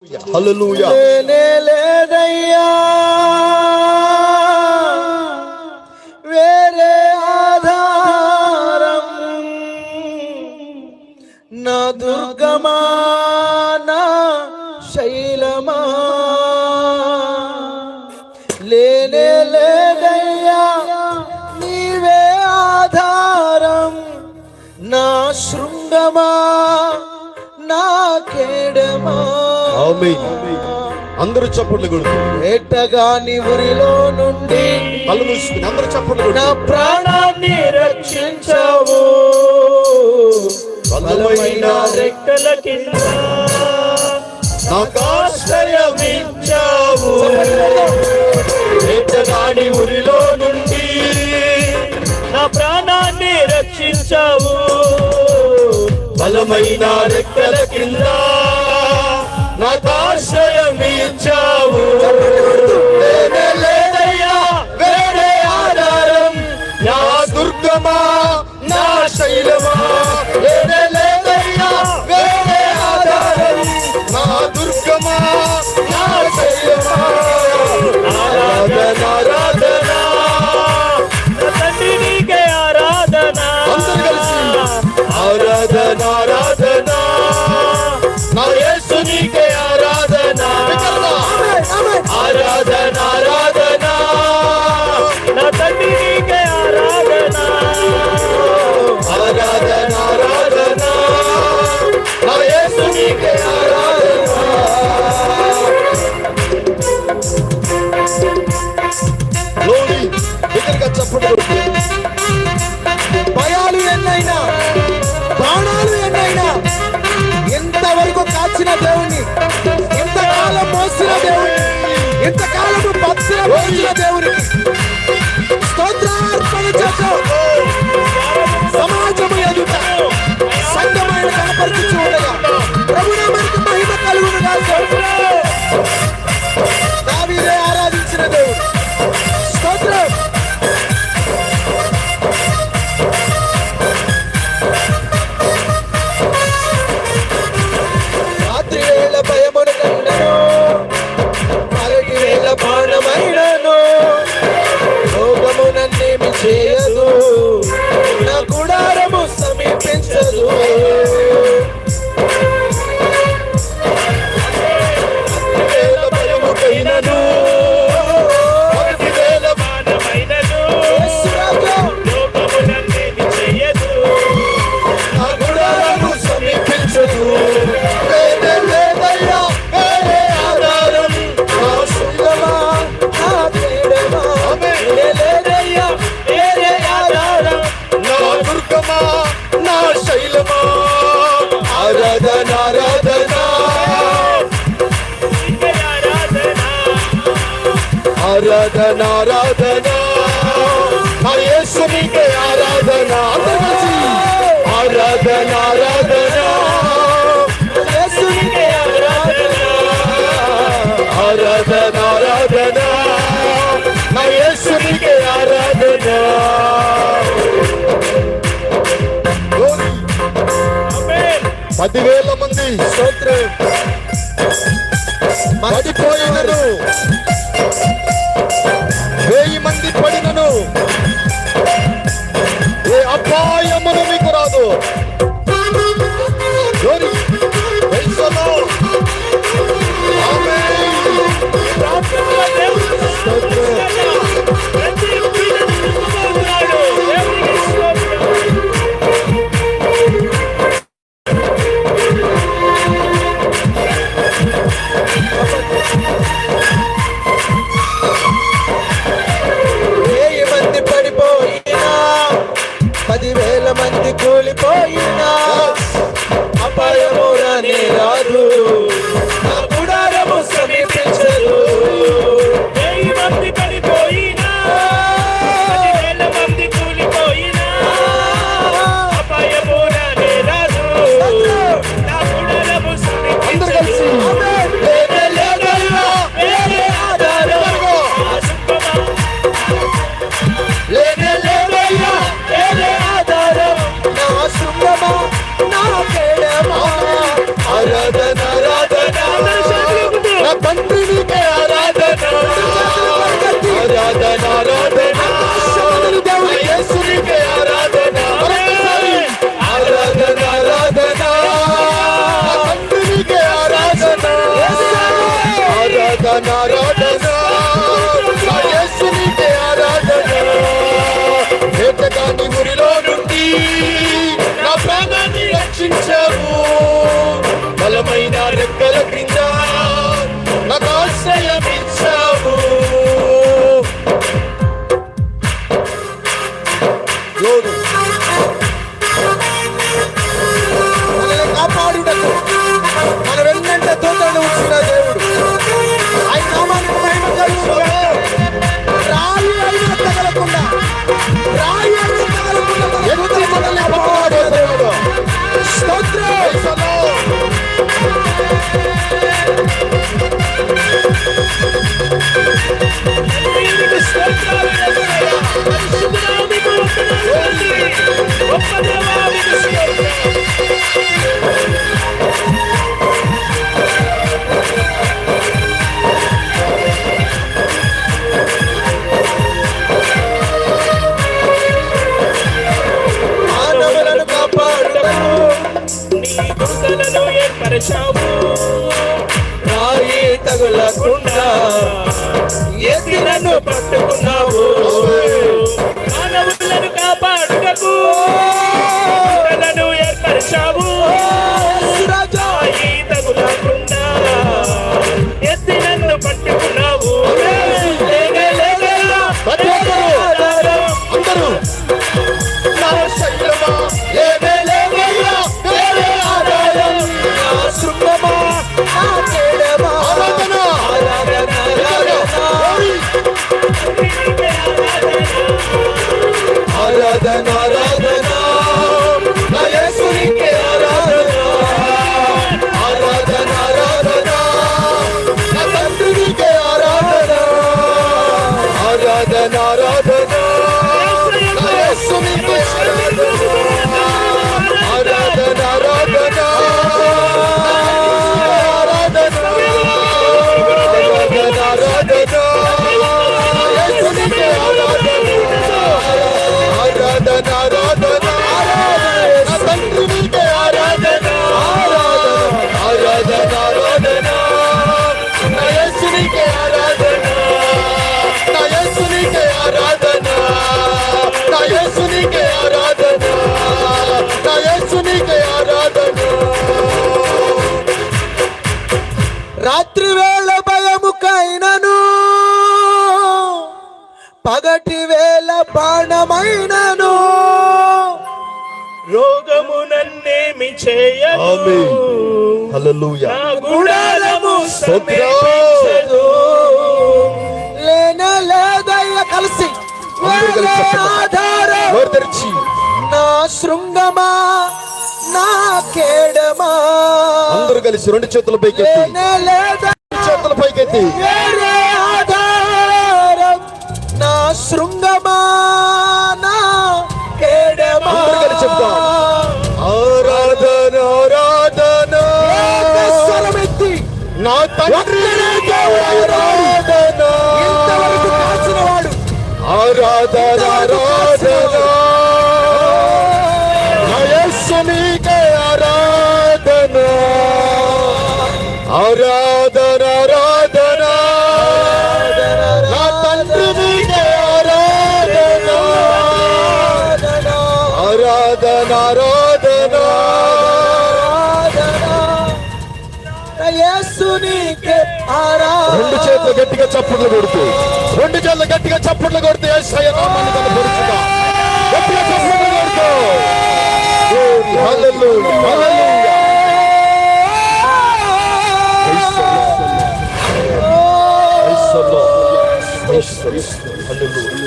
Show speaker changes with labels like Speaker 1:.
Speaker 1: హల్లెలూయా.
Speaker 2: లేదయ్యా వేరే ఆధారం, నా దుర్గమా నా శైలమా. లేదయ్యా నీవే ఆధారం, నా శృంగమా నా కేడమా.
Speaker 1: ఆమేన్. అందరూ చప్పట్లు కొడుతూ
Speaker 2: ఎట్టగాని ఊరిలో నుండి
Speaker 1: కళ్ళు మూసుకుని అందరూ చప్పట్లు కొడుతూ
Speaker 2: నా ప్రాణాన్ని రక్షించావు, బలమైన రెక్కల కింద
Speaker 1: నాకు
Speaker 2: ఆశ్రయమిచ్చావు. ఎట్టగాని ఊరిలో నుండి నా ప్రాణాన్ని రక్షించావు, బలమైన రెక్కల కింద నాకు ఆశ్రయమిచ్చావు. లేదయ్యా వేరే ఆధారం, నా దుర్గమా నా శైలమా. లేదయ్యా వేరే ఆధారం,
Speaker 1: నా దుర్గమా
Speaker 2: నా శైలమా. ఆరాధన ఆరాధన తండ్రి నీకే ఆరాధన.
Speaker 1: అందరూ కలిసి
Speaker 2: ఆరాధన ఆరాధన నా యేసు నీకే ఆరాధన. ఆరాధన ఆరాధన నా తండ్రి నీకే ఆరాధన. ఆరాధన ఆరాధన నా యేసు నీకే ఆరాధన.
Speaker 1: గ్లోరీ. బిగ్గరగా చప్పట్లు కొడుతూ
Speaker 2: భయాలు ఎన్నైనా ప్రాణాలు ఎన్నైనా ఎంతవరకు కాచిన దేవుణ్ణి, ఎంతకాలం మోసిన దేవుణ్ణి, ఎంతకాలము భక్తిలో మోసిన దేవునికి స్తోత్రార్పణ చేద్దాం. సమాజము ఎదుట సంఘమైన కనపరుచు ఉండగా ప్రభునామానికి మహిమ కలుగును గాక. దావీదే ఆరాధించిన దేవుడు. స్తోత్రం. రాత్రి వేళ భయమును కండను, పగటి వేళ బాణమైనను, లోకము నన్నేమి చేయదు, నా గుడారము సమీపించదు. వేళ భయముకైనను, పగటి వేళ బాణమైనను, లోకము నన్నేమి చేయదు, నా గుడారము సమీపించదు. లేదయ్యా వేరే ఆధారం, నా శృంగమా నా కేడమా. లేదయ్యా వేరే ఆధారం,
Speaker 1: నా దుర్గమా నా శైలమా.
Speaker 2: ఆరాధన ఆరాధన ఆరాధన ఆరాధన నా యేసు నీకే ఆరాధన. అందరూ కలిసి ఆరాధన ఆరాధన యేసు నీకే ఆరాధన. ఆరాధన ఆరాధన నా యేసు నీకే ఆరాధన.
Speaker 1: గ్లోరీ. 10,000 మంది
Speaker 2: స్తోత్రం.
Speaker 1: పడిపోయినను, 1000 మంది పడినను ఏ అపాయమును మీకు రాదు. Glory. Praise the Lord. Amen.
Speaker 3: నీకు స్తోత్రాలు యేసయ్యా. పరిశుద్ధుడా, నీకు వందనాలు తండ్రి. గొప్ప దేవా, నీకు స్తోత్రం.
Speaker 2: మానవులను కాపాడుటకు
Speaker 3: నీ దూతలను ఏర్పరచావు.
Speaker 2: రాయి తగులకుండా
Speaker 3: ఎత్తి నన్ను పట్టుకున్నావు. మానవులను కాపాడుటకు దూతలను ఏర్పరచావు.
Speaker 2: రాజా
Speaker 3: రాయి తగులకుండా ఎత్తి నన్ను పట్టుకున్నావు. లేగ లేగ
Speaker 1: ప్రతి ఒక్కరూ అందరూ నా శైలమా ఏమే లేవయ్యా వేరే ఆధారం.
Speaker 2: నా శృంగమా నా కేడమా
Speaker 1: ఆరాధన
Speaker 2: ఆరాధన
Speaker 1: ఓయ్.
Speaker 2: ఆరాధన ఆరాధన నా యేసునికే ఆరాధన ఆరాధన ఆరాధన
Speaker 1: నా తండ్రికే ఆరాధన
Speaker 2: ఆరాధన ఆరాధన
Speaker 1: నా యేసునికే ఆరాధన
Speaker 2: ఆరాధన ఆరాధన
Speaker 1: ఆరాధన
Speaker 2: ఆరాధన ఆరాధన
Speaker 1: నా యేసునికే ఆరాధన
Speaker 2: ఆరాధన ఆరాధన
Speaker 1: నా తండ్రికే ఆరాధన
Speaker 2: ఆరాధన ఆరాధన
Speaker 1: నా యేసునికే ఆరాధన నా యేసునికే ఆరాధన నా యేసునికే ఆరాధన నా యేసునికే ఆరాధన.
Speaker 2: రాత్రి వేళ భయముకైనను పగటి వేళ బాణమైనను
Speaker 3: రోగము నన్నేమి చేయదు.
Speaker 1: ఆమేన్. హల్లెలూయా.
Speaker 3: నా గుడారము
Speaker 1: స్తోత్రం.
Speaker 3: సమీపించదు.
Speaker 2: లేదయ్య కలిసి
Speaker 1: అందరూ కలిసి
Speaker 2: వేరే
Speaker 1: చెప్పండి.
Speaker 2: ఆధారం
Speaker 1: నోరు తెరిచి
Speaker 2: నా శృంగమా నా కేడమా
Speaker 1: అందరూ కలిసి రెండు చేతుల పైకెత్తి
Speaker 2: లేదా
Speaker 1: చేతుల పైకెత్తి
Speaker 2: వేరే ఆధారం నా శృంగమా నా కేడమా
Speaker 1: అందరూ కలిసి చెప్దాం. ఆరాధన ఆరాధన
Speaker 2: స్వరమెత్తి
Speaker 1: నా తండ్రి ఆరాధన
Speaker 2: ఇంతవరకు కాచినవాడు
Speaker 1: ఆరాధన ఆరాధన నా యేసునికే ఆరాధన ఆరాధన ఆరాధన నా తండ్రికే ఆరాధన ఆరాధన ఆరాధన
Speaker 2: యేసునికే
Speaker 1: రెండు చేతులు గట్టిగా చప్పట్లు కొడుతూ రెండు చేతులు గట్టిగా చప్పట్లు కొడుతూ యేసయ్య నామాన్ని కనపరుచుగా గట్టిగా చప్పట్లు కొడుతూ glory, hallelujah, hallelujah. Praise the Lord. Praise the Lord. Praise the Lord. Hallelujah.